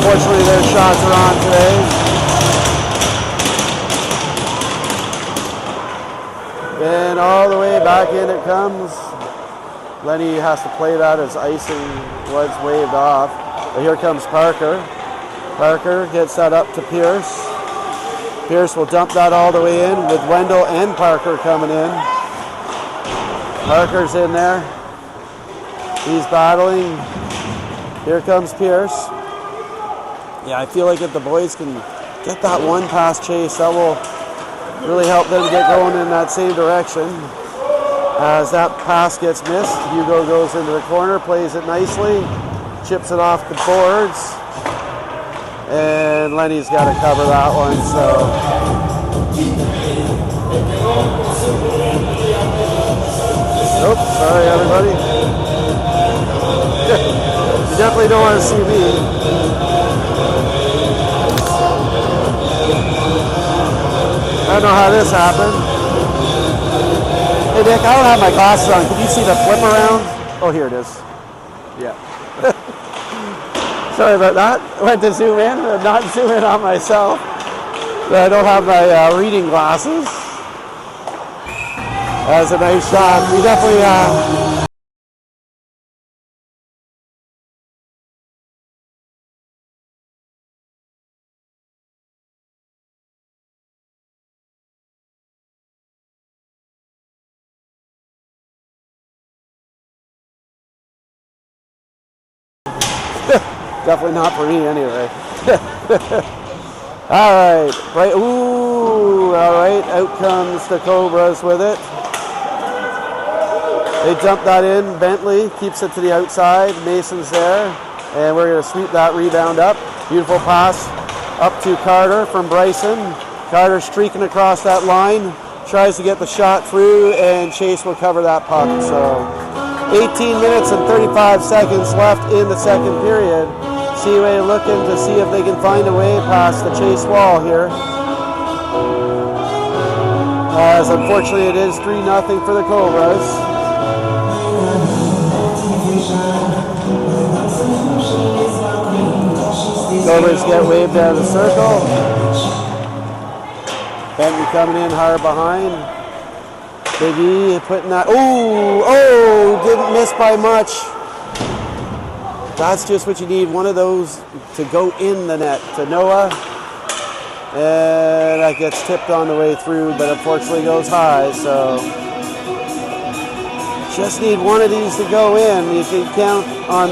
Unfortunately, their shots are on today. And all the way back in it comes. Lenny has to play that as icing was waved off. But here comes Parker. Parker gets that up to Pierce. Pierce will dump that all the way in with Wendell and Parker coming in. Parker's in there. He's battling. Here comes Pierce. Yeah, I feel like if the boys can get that one pass chase, that will really help them get going in that same direction. As that pass gets missed, Hugo goes into the corner, plays it nicely, chips it off the boards, and Lenny's got to cover that one. So oops, sorry everybody. You definitely don't want to see me. I don't know how this happened. Hey Nick, I don't have my glasses on. Can you see the flip around? Oh, here it is. Yeah. Sorry about that. Went to zoom in, but not zoom in on myself. I don't have my reading glasses. That was a nice shot. We definitely definitely not for me anyway. All right, right. Ooh, all right. Out comes the Cobras with it. They dump that in. Bentley keeps it to the outside. Mason's there, and we're going to sweep that rebound up. Beautiful pass up to Carter from Bryson. Carter streaking across that line, tries to get the shot through, and Chase will cover that puck. So 18 minutes and 35 seconds left in the second period. Seaway looking to see if they can find a way past the Chase wall here. As unfortunately it is 3-0 for the Cobras. Cobras get waved out of the circle. Benton coming in hard behind. Big E putting that, didn't miss by much. That's just what you need, one of those to go in the net to Noah. And that gets tipped on the way through, but unfortunately goes high, so just need one of these to go in. You can count on,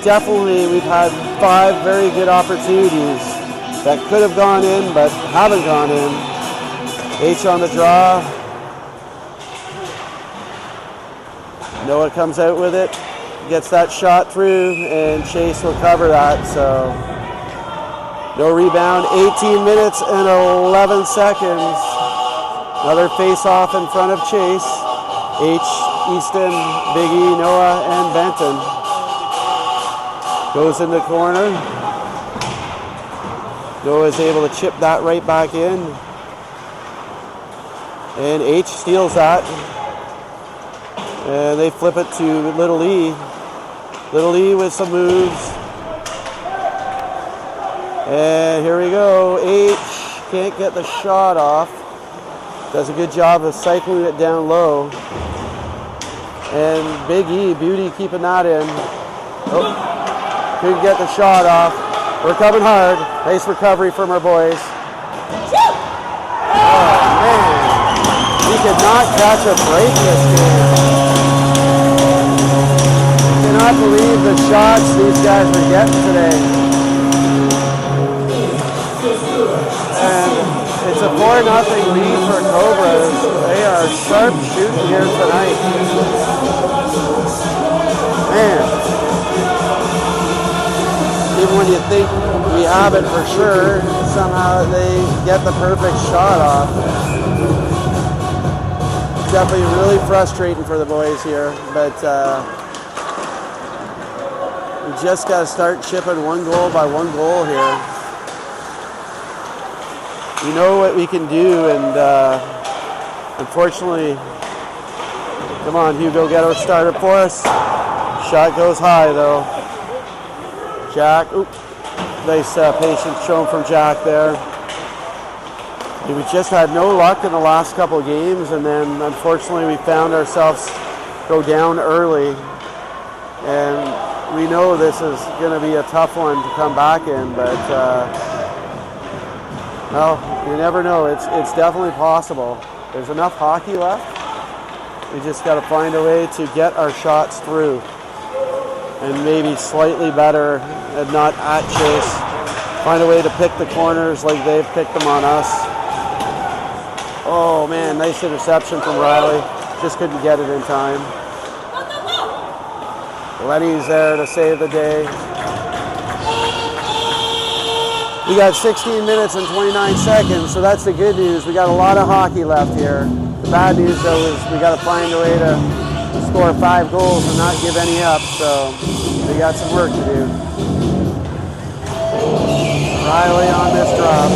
definitely we've had 5 very good opportunities that could have gone in, but haven't gone in. H on the draw. Noah comes out with it, gets that shot through, and Chase will cover that. So no rebound. 18 minutes and 11 seconds. Another face-off in front of Chase. H, Easton, Big E, Noah, and Benton. Goes in the corner. Noah is able to chip that right back in. And H steals that. And they flip it to Little E. Little E with some moves. And here we go. H can't get the shot off. Does a good job of cycling it down low. And Big E, Beauty keeping that in. Oh, couldn't get the shot off. We're coming hard. Nice recovery from our boys. Oh man, we could not catch a break this game. I cannot believe the shots these guys are getting today. And it's a 4-0 lead for Cobras. They are sharp shooting here tonight. Man. Even when you think we have it for sure, somehow they get the perfect shot off. Definitely really frustrating for the boys here, but we just got to start chipping 1 goal by 1 goal here. We know what we can do, and unfortunately, come on, Hugo, get our starter for us. Shot goes high though. Jack, Nice patience shown from Jack there. We just had no luck in the last couple of games, and then unfortunately we found ourselves go down early. And we know this is going to be a tough one to come back in, but well, you never know. It's definitely possible. There's enough hockey left. We just got to find a way to get our shots through, and maybe slightly better and not at Chase. Find a way to pick the corners like they've picked them on us. Oh man, nice interception from Riley. Just couldn't get it in time. Lenny's there to save the day. We got 16 minutes and 29 seconds, so that's the good news. We got a lot of hockey left here. The bad news, though, is we got to find a way to score 5 goals and not give any up, so we got some work to do. Riley on this drop.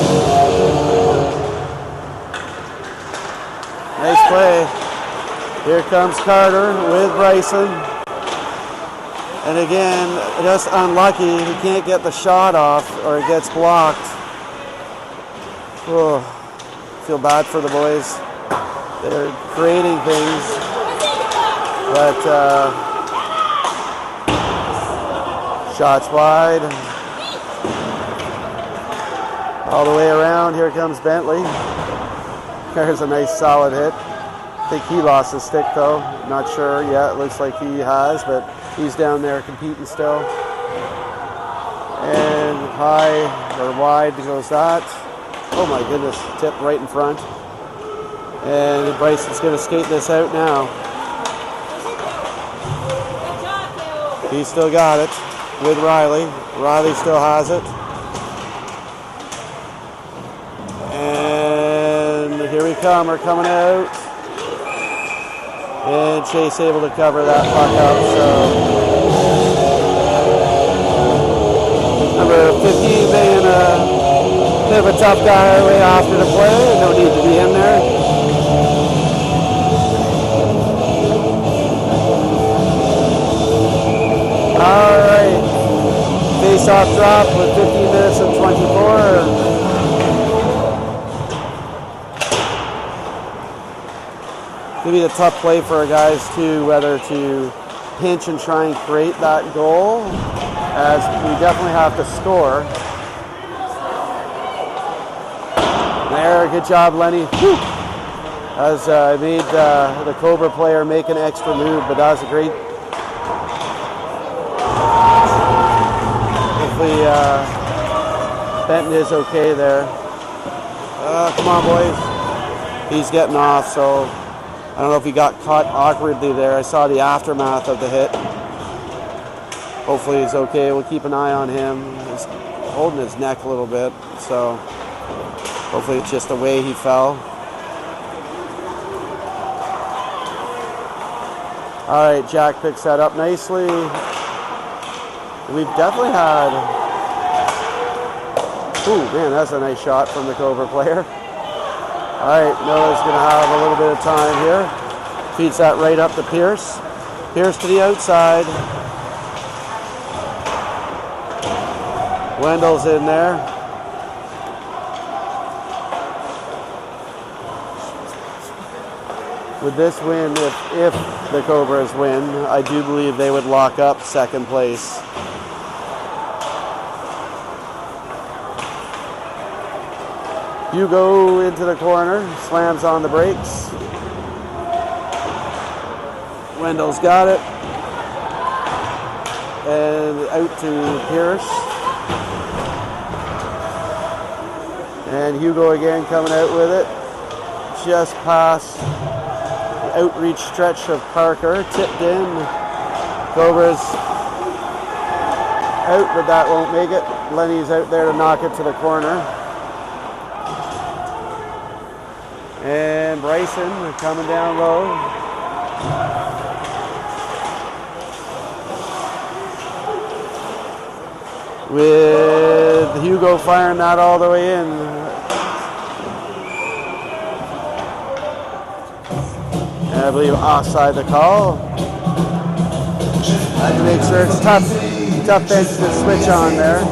Nice play. Here comes Carter with Bryson. And again, just unlucky. He can't get the shot off, or it gets blocked. Oh, feel bad for the boys. They're creating things, but shots wide. All the way around. Here comes Bentley. There's a nice solid hit. I think he lost his stick though. Not sure yet. It looks like he has, but he's down there competing still. And high or wide goes that. Oh my goodness, tip right in front. And Bryson's going to skate this out now. He still got it with Riley. Riley still has it. And here we come, we're coming out. And Chase able to cover that puck up, so. Number 15 being a bit of a tough guy way after the play. No need to be in there. All right. Face-off drop with 15 minutes and 24. Could be a tough play for our guys too, whether to pinch and try and create that goal, as we definitely have to score. There, good job, Lenny. Whew. As I made the Cobra player make an extra move, but that was a great. Hopefully Benton is okay there. Come on, boys. He's getting off, so I don't know if he got caught awkwardly there. I saw the aftermath of the hit. Hopefully he's okay. We'll keep an eye on him. He's holding his neck a little bit, so hopefully it's just the way he fell. All right, Jack picks that up nicely. We've definitely had... Ooh, man, that's a nice shot from the Cobra player. All right, Miller's going to have a little bit of time here. Feeds that right up to Pierce. Pierce to the outside. Wendell's in there. With this win, if the Cobras win, I do believe they would lock up second place. Hugo into the corner, slams on the brakes. Wendell's got it. And out to Pierce. And Hugo again coming out with it. Just past the outreach stretch of Parker. Tipped in. Cobras out, but that won't make it. Lenny's out there to knock it to the corner. And Bryson coming down low. With Hugo firing that all the way in. And I believe offside the call. I have to make sure it's tough bench to switch on there.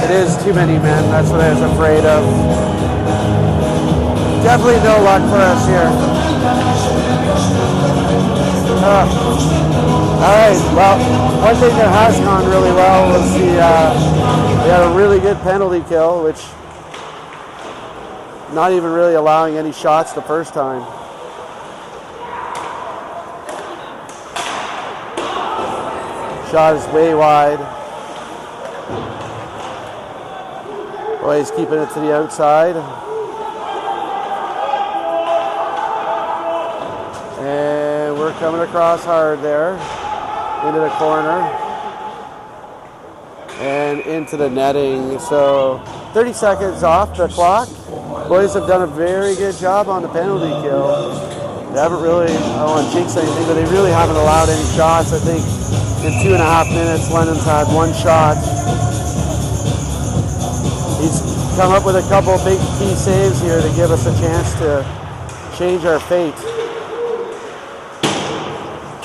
It is too many men. That's what I was afraid of. Definitely no luck for us here. Alright, well, one thing that has gone really well was we had a really good penalty kill, which not even really allowing any shots the first time. Shot is way wide. Boys keeping it to the outside. And we're coming across hard there into the corner and into the netting. So 30 seconds off the clock. Boys have done a very good job on the penalty kill. They haven't really, I don't want to jinx anything, but they really haven't allowed any shots. I think in 2.5 minutes, Lennon's had one shot. He's come up with a couple big key saves here to give us a chance to change our fate.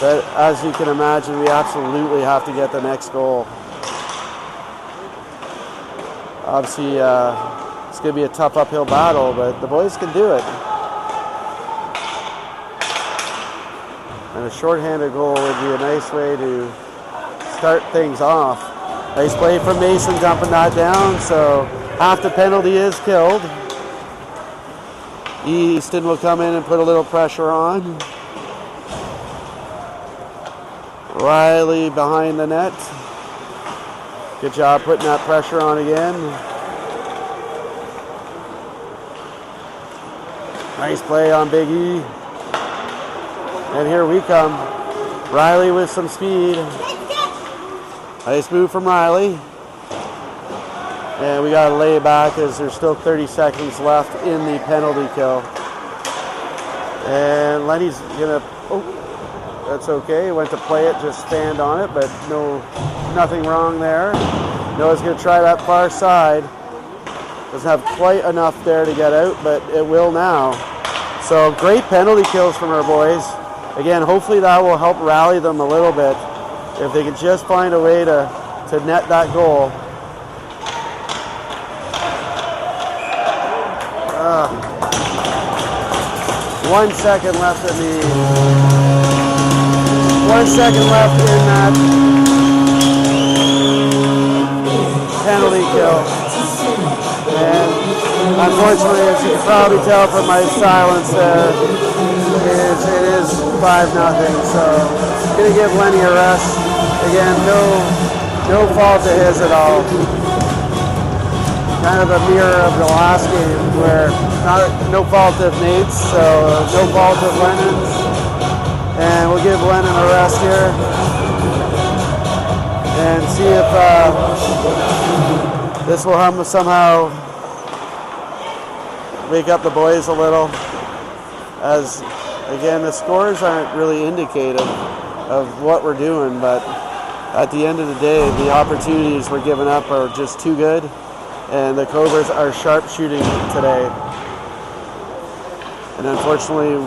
But as you can imagine, we absolutely have to get the next goal. Obviously, it's going to be a tough uphill battle, but the boys can do it. And a shorthanded goal would be a nice way to start things off. Nice play from Mason dumping that down, so half the penalty is killed. Easton will come in and put a little pressure on. Riley behind the net. Good job putting that pressure on again. Nice play on Big E. And here we come. Riley with some speed. Nice move from Riley. And we got to lay back as there's still 30 seconds left in the penalty kill. And Lenny's going to... Oh. That's okay. Went to play it, just stand on it, but nothing wrong there. Noah's going to try that far side. Doesn't have quite enough there to get out, but it will now. So great penalty kills from our boys. Again, hopefully that will help rally them a little bit. If they can just find a way to net that goal. 1 second left in the... 1 second left in that penalty kill. And unfortunately, as you can probably tell from my silence there, it is 5-0. So going to give Lenny a rest. Again, no fault of his at all. Kind of a mirror of the last game where no fault of Nate's, so no fault of Lennon's. And we'll give Lennon a rest here and see if this will somehow wake up the boys a little. As, again, the scores aren't really indicative of what we're doing, but at the end of the day, the opportunities we're giving up are just too good, and the Cobras are sharp shooting today. And unfortunately,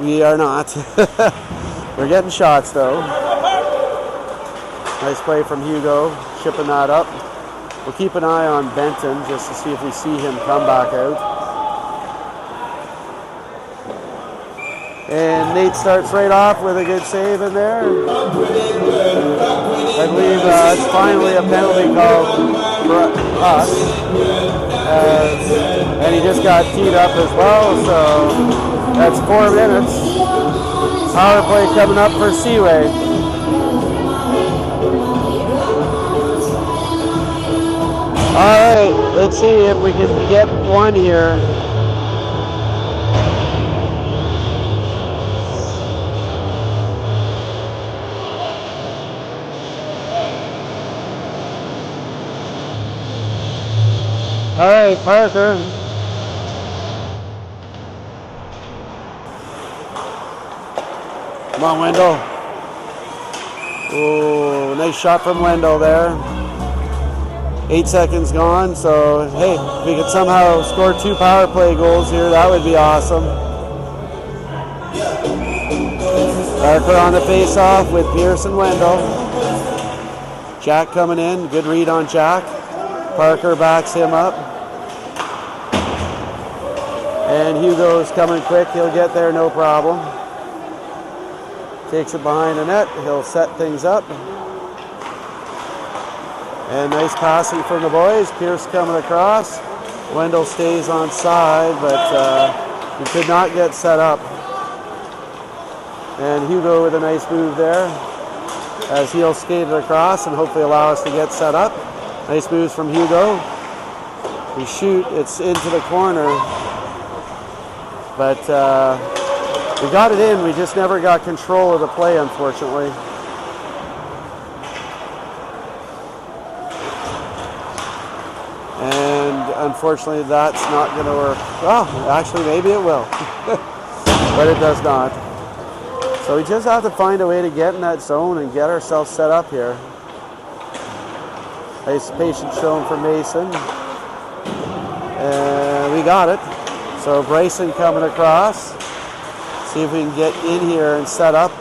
we are not. We're getting shots though. Nice play from Hugo, shipping that up. We'll keep an eye on Benton just to see if we see him come back out. And Nate starts right off with a good save in there. I believe it's finally a penalty call for us. And he just got teed up as well, so that's 4 minutes. Power play coming up for Seaway. Alright, let's see if we can get one here. Alright, Parker. Come on, Wendell. Oh, nice shot from Wendell there. 8 seconds gone, so hey, if we could somehow score 2 power play goals here, that would be awesome. Parker on the face-off with Pierce and Wendell. Jack coming in, good read on Jack. Parker backs him up. And Hugo's coming quick, he'll get there no problem. Takes it behind the net, he'll set things up. And nice passing from the boys. Pierce coming across. Wendell stays on side, but he could not get set up. And Hugo with a nice move there as he'll skate it across and hopefully allow us to get set up. Nice moves from Hugo. We shoot, it's into the corner. But we got it in, we just never got control of the play, unfortunately. And unfortunately, that's not going to work. Oh, actually, maybe it will. But it does not. So we just have to find a way to get in that zone and get ourselves set up here. Nice patience shown for Mason. And we got it. So Bryson coming across. See if we can get in here and set up.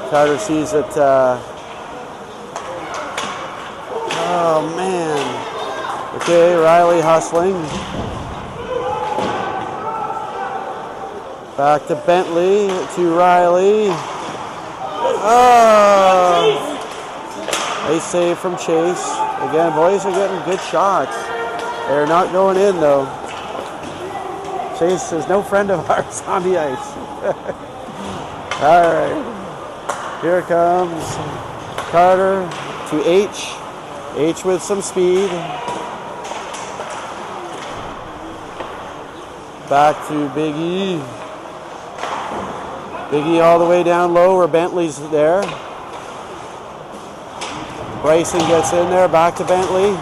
Carter sees it. Oh, man. Okay, Riley hustling. Back to Bentley, to Riley. Oh! Nice save from Chase. Again, boys are getting good shots. They're not going in, though. Chase is no friend of ours on the ice. All right. Here comes Carter to H. H with some speed. Back to Big E. Big E all the way down low where Bentley's there. Bryson gets in there, back to Bentley.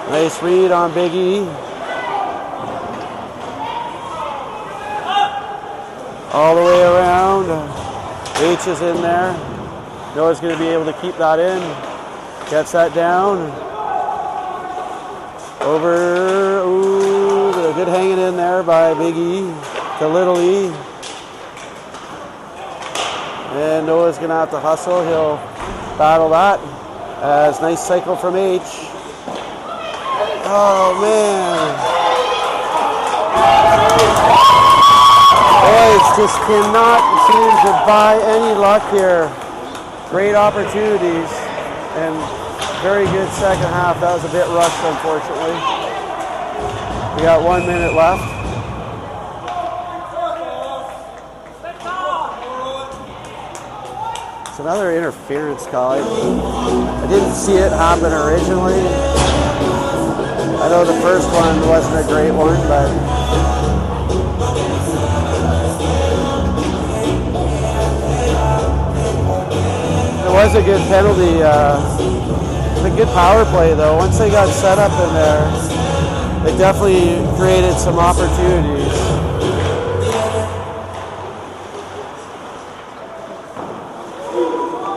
Nice read on Big E. All the way around. H is in there. Noah's going to be able to keep that in. Gets that down. Over. Ooh, a good hanging in there by Big E to Little E. And Noah's going to have to hustle. He'll battle that. As nice cycle from H. Oh, man. Boys just cannot seem to buy any luck here. Great opportunities and very good second half. That was a bit rushed, unfortunately. We got 1 minute left. It's another interference call. I didn't see it happen originally. I know the first one wasn't a great one, but it was a good penalty. It was a good power play, though. Once they got set up in there, they definitely created some opportunities.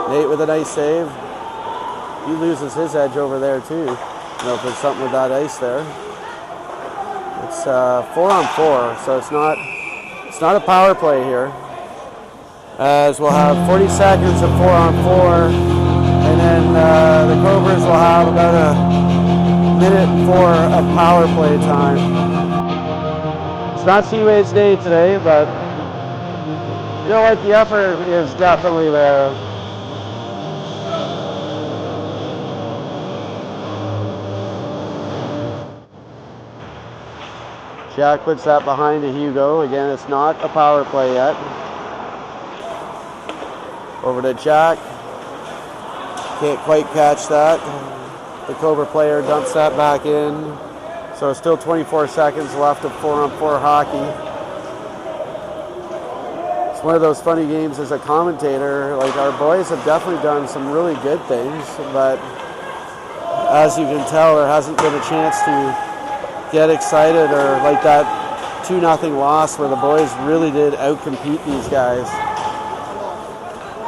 Nate with a nice save. He loses his edge over there, too. I don't know if there's something with that ice there. It's 4-on-4, so it's not a power play here. As we'll have 40 seconds of 4-on-4, and then the Cobras will have about a minute 4 of power play time. It's not Seawade's day today, but you know what, the effort is definitely there. Jack puts that behind to Hugo. Again, it's not a power play yet. Over to Jack. Can't quite catch that. The Cobra player dumps that back in. So still 24 seconds left of 4-on-4 hockey. It's one of those funny games as a commentator. Like, our boys have definitely done some really good things, but as you can tell, there hasn't been a chance to get excited or like that 2-0 loss where the boys really did outcompete these guys.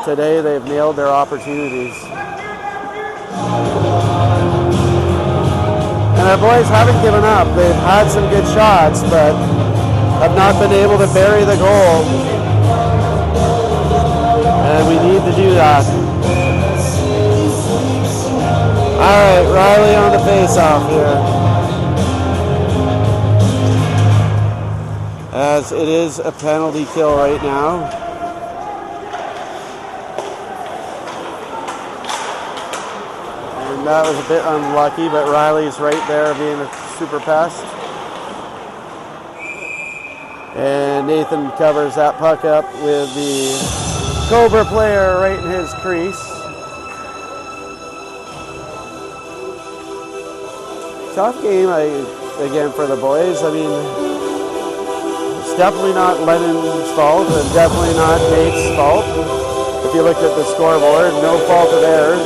Today they've nailed their opportunities. And our boys haven't given up. They've had some good shots, but have not been able to bury the goal. And we need to do that. Alright, Riley on the face-off here. As it is a penalty kill right now. And that was a bit unlucky, but Riley's right there being a super pest. And Nathan covers that puck up with the Cobra player right in his crease. Tough game again for the boys. I mean, it's definitely not Lennon's fault and definitely not Nate's fault. If you look at the scoreboard, no fault of theirs.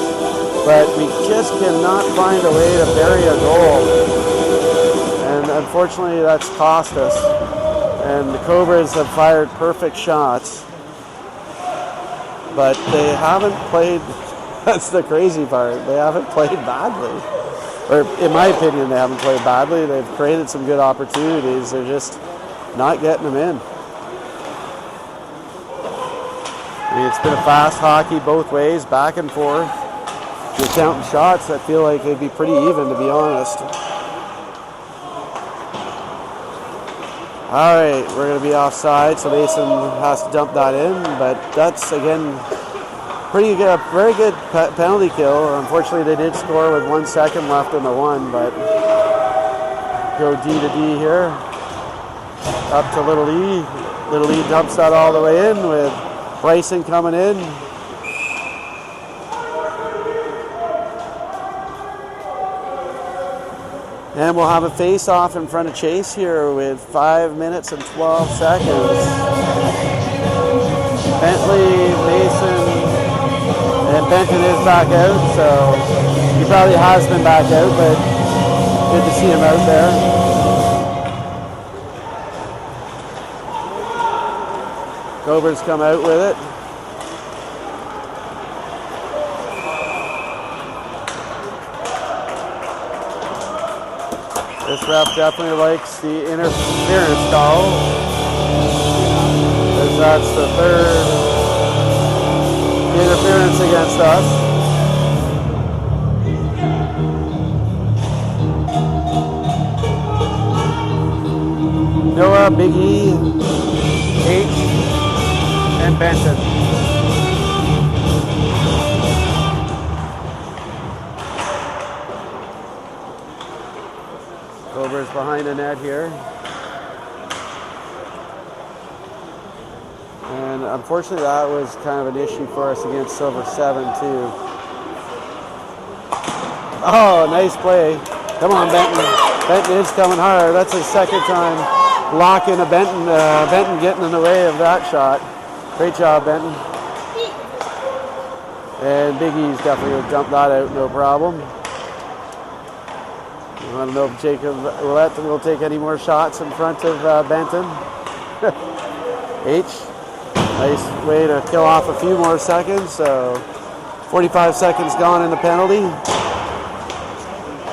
But we just cannot find a way to bury a goal. And unfortunately, that's cost us. And the Cobras have fired perfect shots. But they haven't played, that's the crazy part, they haven't played badly. Or in my opinion, they haven't played badly. They've created some good opportunities. They're just not getting them in. I mean, it's been a fast hockey both ways, back and forth. If you're counting shots, I feel like they'd be pretty even, to be honest. All right, we're going to be offside, so Mason has to dump that in. But that's, again, pretty good, very good penalty kill. Unfortunately, they did score with 1 second left in the one, but go D to D here. Up to Little E. Little E dumps that all the way in with Bryson coming in. And we'll have a face-off in front of Chase here with 5 minutes and 12 seconds. Bentley, Mason, and Benton is back out, so he probably has been back out, but good to see him out there. Cobras come out with it. This ref definitely likes the interference call, because that's the third interference against us. Noah, Big E, H, and Benton. Cobras behind the net here. And unfortunately that was kind of an issue for us against Silver 7 too. Oh, nice play. Come on, Benton. Benton is coming hard. That's his second time locking a Benton. Benton getting in the way of that shot. Great job, Benton. And Big E's definitely going to dump that out, no problem. I don't know if Jacob Ouellette will take any more shots in front of Benton. H, nice way to kill off a few more seconds. So 45 seconds gone in the penalty.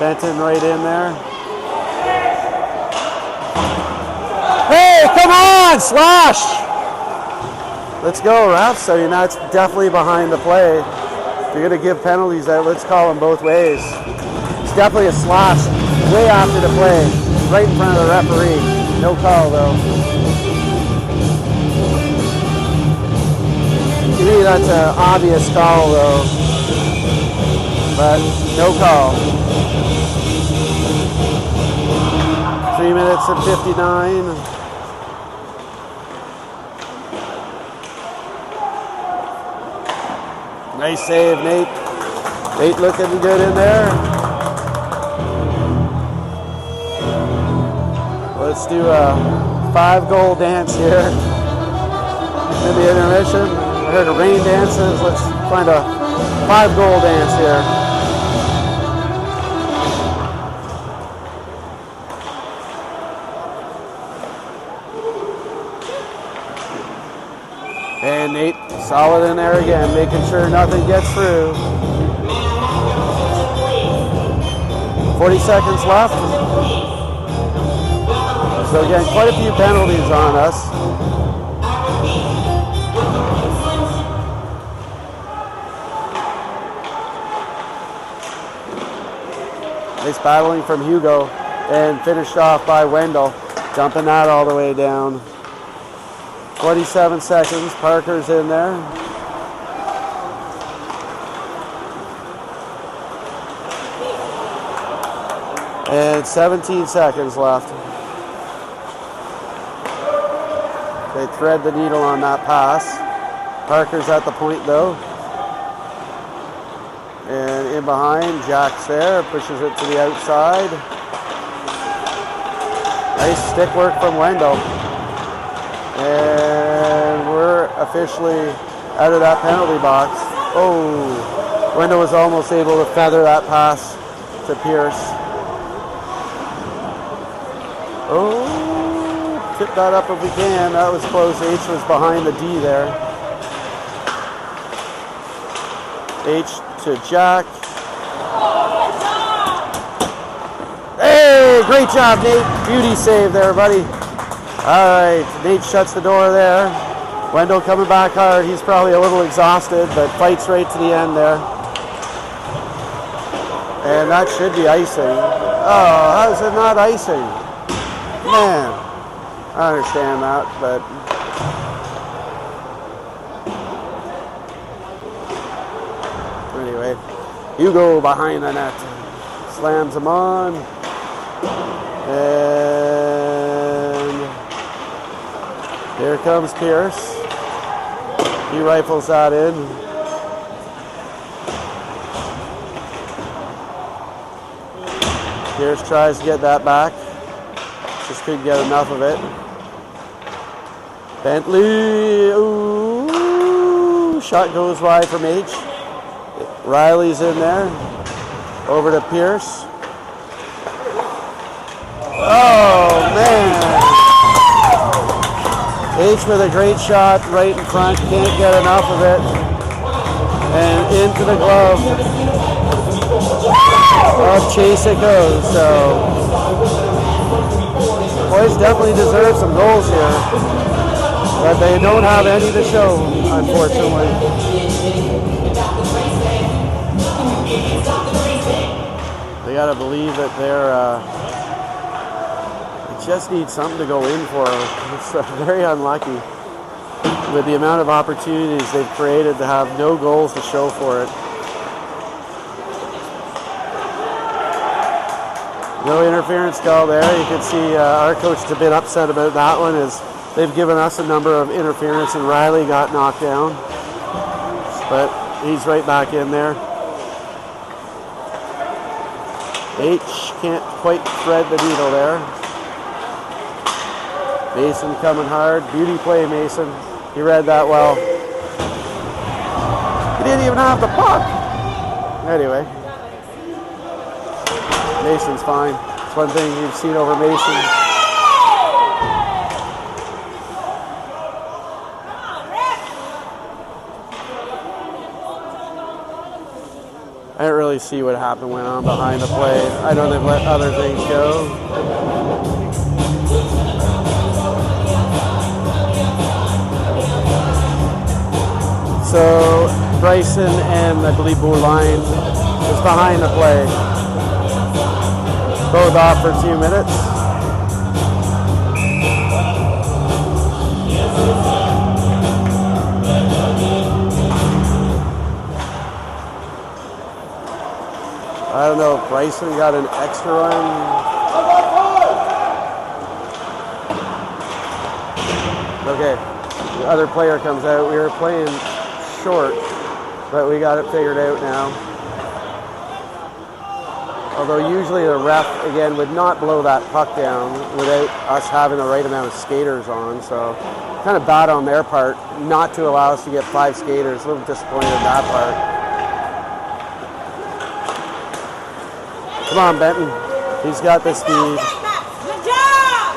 Benton right in there. Hey, come on, slash! Let's go, refs. I mean, that's definitely behind the play. If you're going to give penalties out, let's call them both ways. It's definitely a slash way after the play, right in front of the referee. No call, though. To me, that's an obvious call, though. But no call. 3 minutes and 59. Nice save, Nate. Nate looking good in there. Let's do a 5-goal dance here in the intermission. I heard a rain dances. Let's find a 5-goal dance here. And Nate, solid in there again, making sure nothing gets through. 40 seconds left. So again, quite a few penalties on us. Nice battling from Hugo and finished off by Wendell, dumping that all the way down. 27 seconds, Parker's in there. And 17 seconds left. They thread the needle on that pass. Parker's at the point though. And in behind, Jack's there, pushes it to the outside. Nice stick work from Wendell. And we're officially out of that penalty box. Oh, Wendell was almost able to feather that pass to Pierce. Oh, tip that up if we can. That was close. H was behind the D there. H to Jack. Hey, great job, Nate. Beauty save there, buddy. All right, Nate shuts the door there. Wendell coming back hard. He's probably a little exhausted, but fights right to the end there. And that should be icing. Oh, how is it not icing? Man, I understand that, but anyway, Hugo behind the net, slams him on, and here comes Pierce. He rifles that in. Pierce tries to get that back. Just couldn't get enough of it. Bentley, ooh, shot goes wide from H. Riley's in there. Over to Pierce. Oh, man. H with a great shot right in front. Can't get enough of it. And into the glove of Chase it goes. So, boys definitely deserve some goals here. But they don't have any to show, unfortunately. They got to believe that they just need something to go in for. It's very unlucky with the amount of opportunities they've created to have no goals to show for it. No interference call there. You can see our coach is a bit upset about that one, as they've given us a number of interference and Riley got knocked down. But he's right back in there. H can't quite thread the needle there. Mason coming hard. Beauty play, Mason. He read that well. He didn't even have the puck. Anyway. Mason's fine. It's one thing you've seen over Mason. I didn't really see what happened went on behind the play. I know they've let other things go. So Bryson and I believe Bourline is behind the play. Both off for 2 minutes. I don't know if Bryson got an extra one. Okay, the other player comes out. We were playing short, but we got it figured out now. Although usually the ref, again, would not blow that puck down without us having the right amount of skaters on. So kind of bad on their part not to allow us to get 5 skaters. A little disappointed in that part. Come on, Benton. He's got the speed. Good job!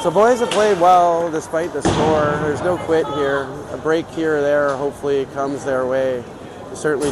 So boys have played well despite the score. There's no quit here. A break here or there hopefully comes their way. Certainly